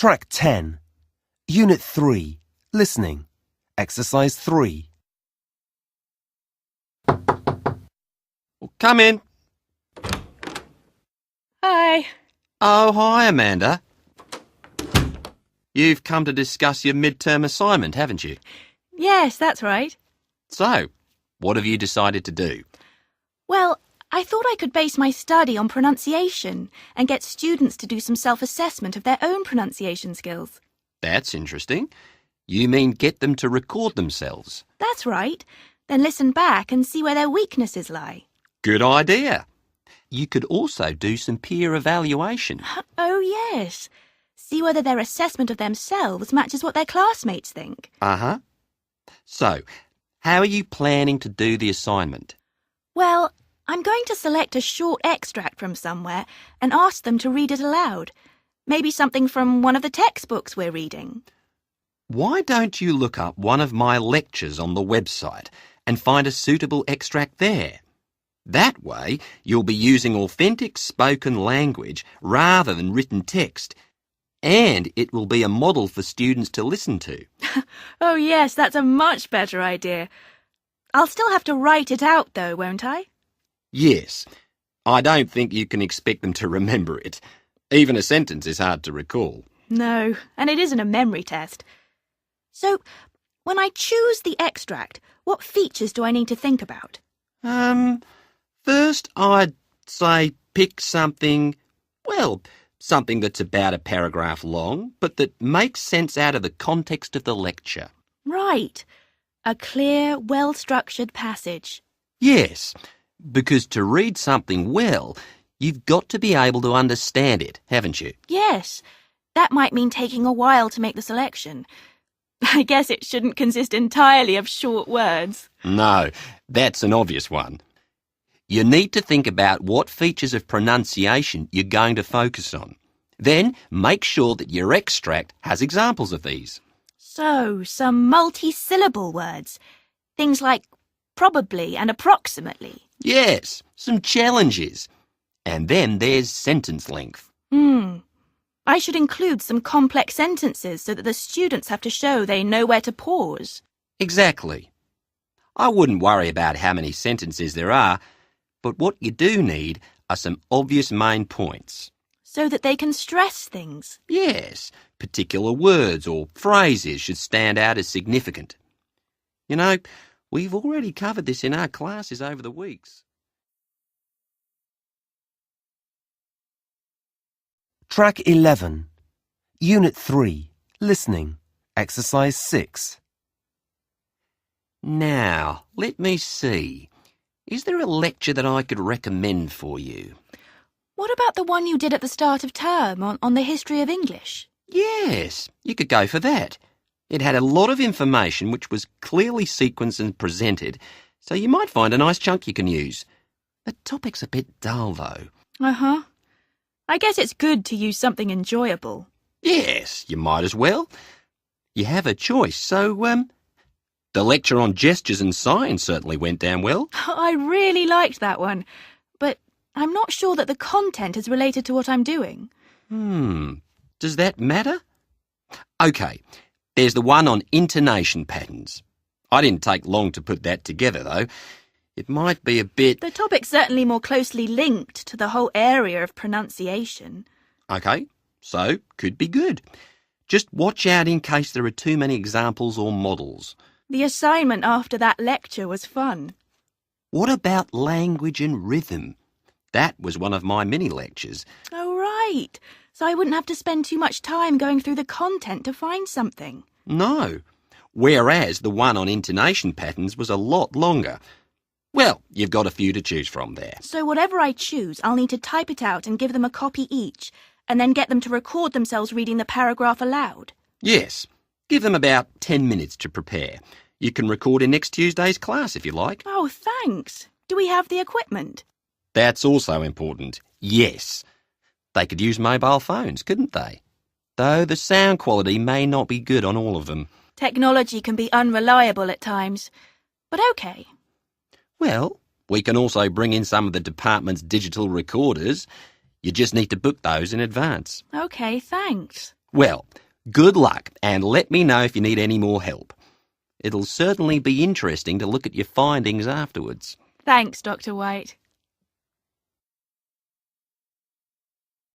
Track 10. Unit 3. Listening. Exercise 3. Come in. Hi. Oh, hi, Amanda. You've come to discuss your midterm assignment, haven't you? Yes, that's right. So, what have you decided to do? Well, I thought I could base my study on pronunciation and get students to do some self-assessment of their own pronunciation skills. That's interesting. You mean get them to record themselves? That's right. Then listen back and see where their weaknesses lie. Good idea. You could also do some peer evaluation. Oh, yes. See whether their assessment of themselves matches what their classmates think. Uh-huh. So, how are you planning to do the assignment? Well, I'm going to select a short extract from somewhere and ask them to read it aloud. Maybe something from one of the textbooks we're reading. Why don't you look up one of my lectures on the website and find a suitable extract there? That way, you'll be using authentic spoken language rather than written text, and it will be a model for students to listen to. Oh, yes, that's a much better idea. I'll still have to write it out, though, won't I? Yes. I don't think you can expect them to remember it. Even a sentence is hard to recall. No, and it isn't a memory test. So, when I choose the extract, what features do I need to think about? First I'd say pick something that's about a paragraph long, but that makes sense out of the context of the lecture. Right. A clear, well-structured passage. Yes, because to read something well, you've got to be able to understand it, haven't you? Yes, that might mean taking a while to make the selection. I guess it shouldn't consist entirely of short words. No, that's an obvious one. You need to think about what features of pronunciation you're going to focus on. Then make sure that your extract has examples of these. So, some multi-syllable words. Things like probably and approximately. Yes, some challenges. And then there's sentence length. I should include some complex sentences so that the students have to show they know where to pause. Exactly. I wouldn't worry about how many sentences there are, but what you do need are some obvious main points. So that they can stress things. Yes, particular words or phrases should stand out as significant. You know, we've already covered this in our classes over the weeks. Track 11. Unit 3. Listening. Exercise 6. Now, let me see. Is there a lecture that I could recommend for you? What about the one you did at the start of term on the history of English? Yes, you could go for that. It had a lot of information which was clearly sequenced and presented, so you might find a nice chunk you can use. The topic's a bit dull, though. Uh-huh. I guess it's good to use something enjoyable. Yes, you might as well. You have a choice, so, the lecture on gestures and signs certainly went down well. I really liked that one, but I'm not sure that the content is related to what I'm doing. Does that matter? OK, there's the one on intonation patterns. I didn't take long to put that together, though. It might be a bit... The topic's certainly more closely linked to the whole area of pronunciation. OK, so could be good. Just watch out in case there are too many examples or models. The assignment after that lecture was fun. What about language and rhythm? That was one of my mini lectures. Oh, right. So I wouldn't have to spend too much time going through the content to find something. No. Whereas the one on intonation patterns was a lot longer. Well, you've got a few to choose from there. So whatever I choose, I'll need to type it out and give them a copy each, and then get them to record themselves reading the paragraph aloud. Yes. Give them about 10 minutes to prepare. You can record in next Tuesday's class if you like. Oh, thanks. Do we have the equipment? That's also important. Yes. They could use mobile phones, couldn't they? Though the sound quality may not be good on all of them. Technology can be unreliable at times. But okay. Well, we can also bring in some of the department's digital recorders. You just need to book those in advance. Okay, thanks. Well, good luck and let me know if you need any more help. It'll certainly be interesting to look at your findings afterwards. Thanks, Dr. White.